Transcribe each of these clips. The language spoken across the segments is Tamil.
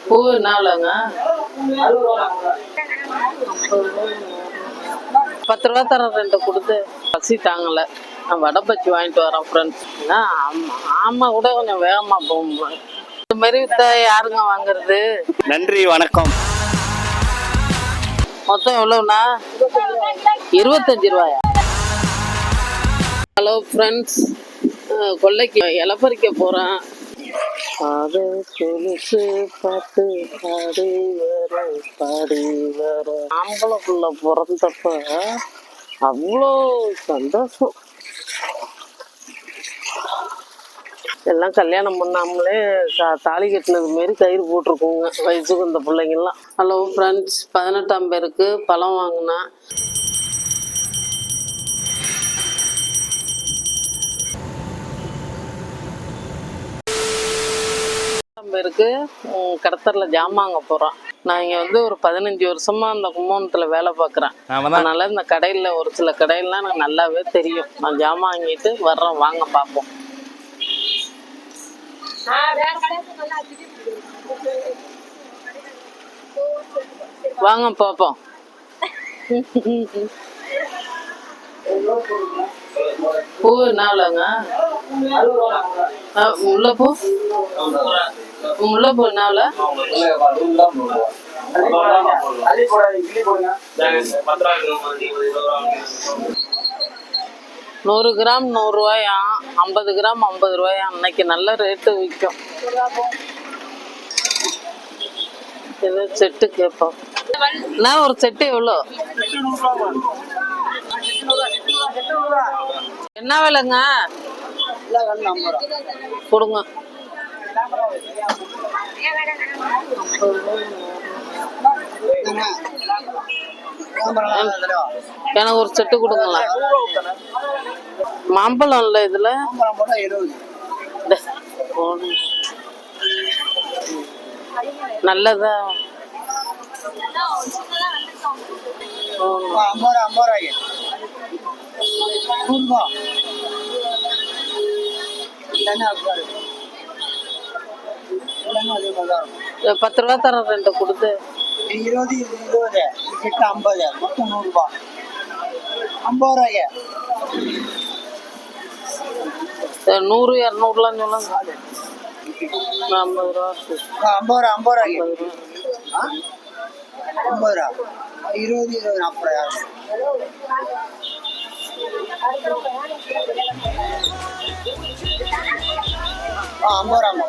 பூ என்னாலங்க 10 ரூபா தரேன், 2 கொடுத்து. பசி தாங்கல, நான் வடை பச்சி வாங்கிட்டு வரேன் ஃப்ரெண்ட்ஸ். ஆமா கூட கொஞ்சம் வேகமா போகும். இந்த மாதிரி வித்தா யாருங்க வாங்குறது? நன்றி, வணக்கம். மொத்தம் எவ்வளவுண்ணா? 25 ரூபாயா? ஹலோ ஃப்ரெண்ட்ஸ், கொல்லைக்கு இலை பறிக்க போறேன். அது கொலுசு பாட்டு பாடி வர ஆம்பளைக்குள்ள பிறந்தப்ப அவ்வளோ சந்தோஷம். எல்லாம் கல்யாணம் பண்ணாமலே தாலி கட்டினது மாரி கயிறு போட்டிருக்கோங்க வயசுக்கு இந்த பிள்ளைங்கெல்லாம். ஹலோ ஃப்ரெண்ட்ஸ், 18ஆம் பேருக்கு பழம் வாங்கினேன். பேருக்கு கடத்தரில் ஜாமாங்க போகிறோம். நான் இங்கே வந்து ஒரு 15 வருஷமா அந்த கும்பகோணத்தில் வேலை பார்க்குறேன். அதனால இந்த கடையில் ஒரு சில கடையிலாம் எனக்கு நல்லாவே தெரியும். நான் ஜாமான் வாங்கிட்டு வர்றேன், வாங்க பார்ப்போம். வாங்க பார்ப்போம். பூ என்னாலங்க முல்லைப்பூ? முல்லைப்பூ என்னால? 100 கிராம் 100 ரூபாயா, 50 கிராம் 50 ரூபாயா. அன்னைக்கு நல்ல ரேட்டு விற்கும். ஏதோ செட்டு கேட்போம். நான் ஒரு செட்டு எவ்வளோ? என்ன விலைங்க? கொடுங்க. எனக்கு ஒரு செட்டு கொடுங்களா? மாம்பழம் இல்லை இதுல? நல்லதா? பத்து ரூபா தரேன், 2 கொடுத்து. 20 50 மொத்தம் 100 ரூபாய். 50 ரூபாய்க்கு 100 200லாம் சொல்லுங்க. 50 ரூபா. 50 ரூபாய்க்கு 50 ரூபா 20 40 ரூபாய். 50 ரூபா.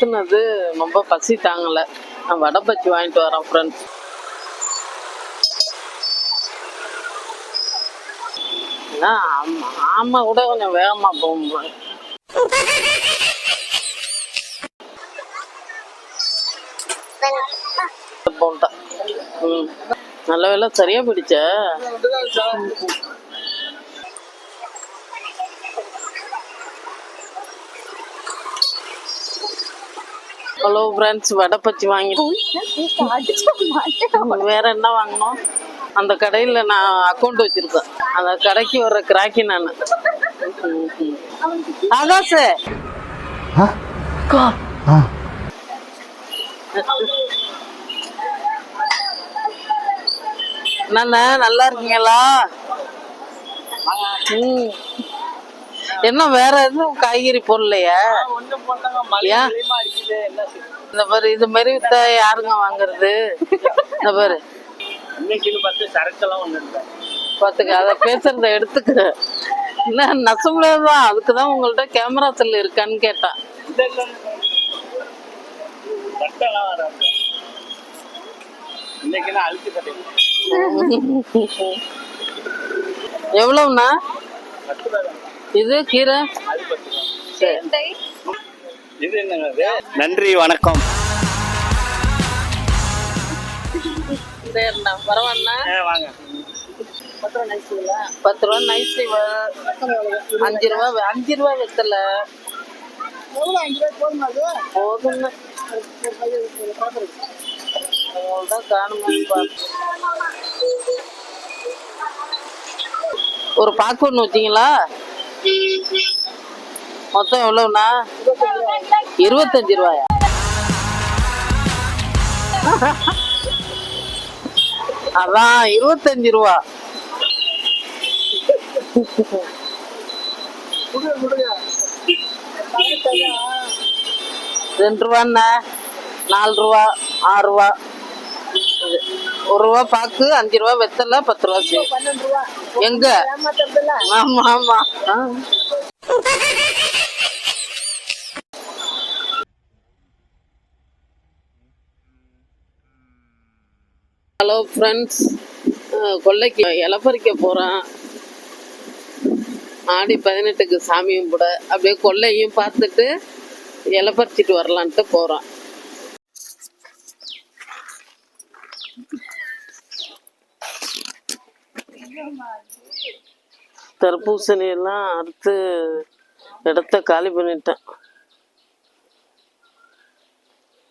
சுத்தினது ரொம்ப பசி தாங்கல, நான் வடை பச்சி வாங்கிட்டு வரேன் ஃப்ரெண்ட்ஸ். ஆமா கூட கொஞ்சம் வேகமா போகும். நல்ல வேலை சரியா பிடிச்ச. ஹலோ ஃப்ரெண்ட்ஸ், வடை பச்சி வாங்கிட்டு வேற என்ன வாங்கணும்? அந்த கடையில் நான் அக்கௌண்ட் வச்சிருக்கேன். அந்த கடைக்கு வர்ற கிராக்கி நான். ஆகாஷ், என்னண்ணா நல்லா இருக்கீங்களா? என்ன வேற எதுவும் காய்கறி போடலையா? இந்த மாதிரி இது மாதிரி வித்தா யாருங்க வாங்குறது? இந்த பாரு, பாத்துக்க, அத பேசுறத எடுத்துக்க. என்ன நசமுலதான், அதுக்குதான் உங்கள்ட்ட கேமரா செல் இருக்கான்னு கேட்டேன். எவ்வளவுண்ணா இது கீரை? நன்றி, வணக்கம். சரிண்ணா, பரவாயில்ல. வாங்க. 10 ரூபா நைஸ். 5 ரூபா 5 ரூபா வெத்தல போதும். ஒரு பாக்கு ஒன்று வச்சிங்களா? மொத்தம் எவ்வளவுண்ணா? 25 ரூபாயா? அதான் 25 ரூபா. ரெண்டு ரூபாண்ணா, 4 ரூபா, 6 ரூபா, 1 ரூபா பாக்கு, 5 ரூபா வெத்தலை, 10 ரூபா சீனி. எங்க? ஆமா ஆமா. ஹலோ ஃப்ரெண்ட்ஸ், கொல்லைக்கு இலை பறிக்க போகிறேன். ஆடி 18க்கு சாமி கும்பிட அப்படியே கொல்லையும் பார்த்துட்டு இலை பறிச்சிட்டு வரலான்ட்டு போகிறோம். தர்பூசணி எல்லாம் அறுத்து இடத்த காலி பண்ணிட்டேன்.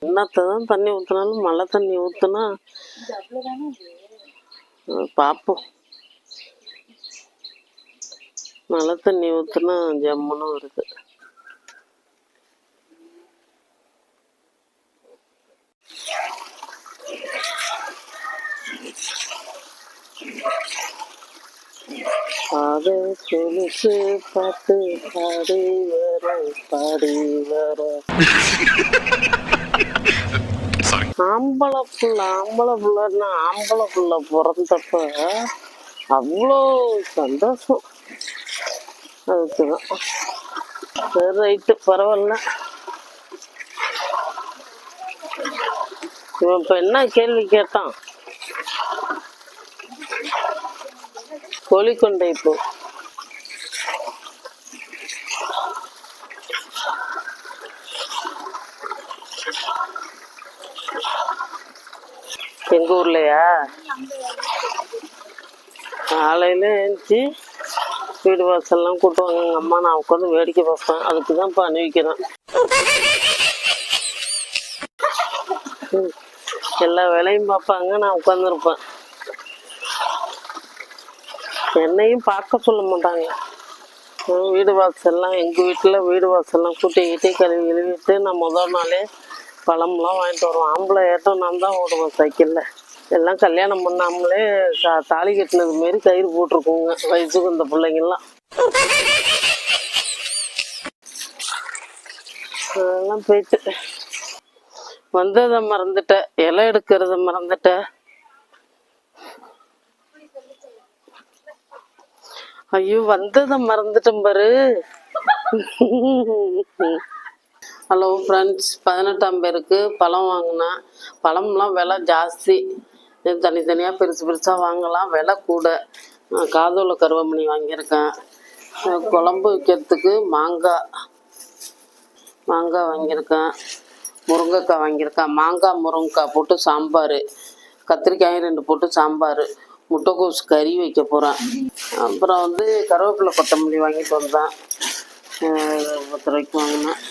என்னத்தான் தண்ணி ஊற்றினாலும் மழை தண்ணி ஊற்றுனா பார்ப்போம். மழை தண்ணி ஊற்றுனா ஜம்முன்னு வருது. பாடு கொலுசு பாட்டு பாடி வர பாடி வர. ஆம்பளை புள்ளன்னா ஆம்பளை புள்ள பிறந்தப்ப அவ்வளோ சந்தோஷம். அதுக்குதான். சரி, ரைட்டு, பரவாயில்ல. இவன் இப்ப என்ன கேள்வி கேட்டான்? கோழிக்கொண்டை இப்போ எங்க ஊர்லயா? காலையில எழுந்துச்சி வீடு வாசல்லாம் கூட்டுவாங்க எங்கள் அம்மா. நான் உட்காந்து வேடிக்கை பார்ப்பேன். அதுக்கு தான் இப்போ அணிவிக்கிறேன். எல்லா வேலையும் பார்ப்பாங்க, நான் உட்காந்துருப்பேன். என்னையும் பார்க்க சொல்ல மாட்டாங்க. வீடு வாசல்லாம் எங்கள் வீட்டில் வீடு வாசல்லாம் கூட்டிக்கிட்டே கழுவிட்டு நான் முதல் நாளே பழம்லாம் வாங்கிட்டு வருவோம். ஆம்பளை ஏட்டம் நான் தான் ஓடுவேன் சைக்கிளில். எல்லாம் கல்யாணம் பண்ணாமலே தாலி கட்டினது மாரி கயிறு போட்டிருக்கோங்க வயசுக்கு இந்த பிள்ளைங்கெல்லாம். அதெல்லாம் போயிட்டு வந்ததை மறந்துட்டேன், இலை எடுக்கிறத மறந்துட்டேன். ஐயோ, வந்ததை மறந்துட்டேன் பாரு. ஹலோ ஃப்ரெண்ட்ஸ், 18ஆம் பேருக்கு பழம் வாங்கினேன். பழம்லாம் விலை ஜாஸ்தி. தனித்தனியாக பெருசு பெருசாக வாங்கலாம், விலை கூட. காதோல கருவமணி வாங்கியிருக்கேன். குழம்பு வைக்கிறதுக்கு மாங்காய் வாங்கியிருக்கேன். முருங்கைக்காய் வாங்கியிருக்கேன். மாங்காய் முருங்கைக்காய் போட்டு சாம்பார், கத்திரிக்காயும் 2 போட்டு சாம்பார், முட்டைக்கோஸ் கறி வைக்க போகிறேன். அப்புறம் வந்து கருவேப்பிலை கொத்தமல்லி வாங்கிட்டு வந்தேன். 10 ரூபாய்க்கு வாங்கினேன்.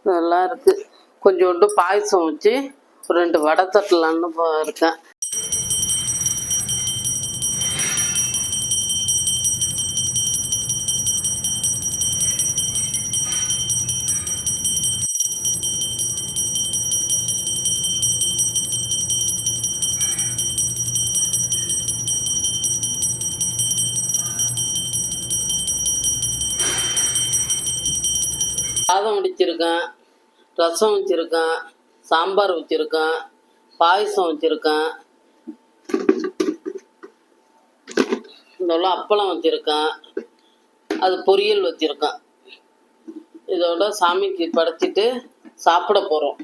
இதெல்லாம் இருக்குது. கொஞ்சோண்டு பாயசம் வச்சு 2 வடை தட்டலான்னு இருக்கேன். சாதம் வடிச்சிருக்கேன், ரசம் வச்சுருக்கேன், சாம்பார் வச்சுருக்கேன், பாயசம் வச்சுருக்கேன், இதெல்லாம் அப்பளம் வச்சுருக்கேன், அது பொரியல் வச்சுருக்கேன். இதோட சாமிக்கு படைச்சிட்டு சாப்பிட போகிறோம்.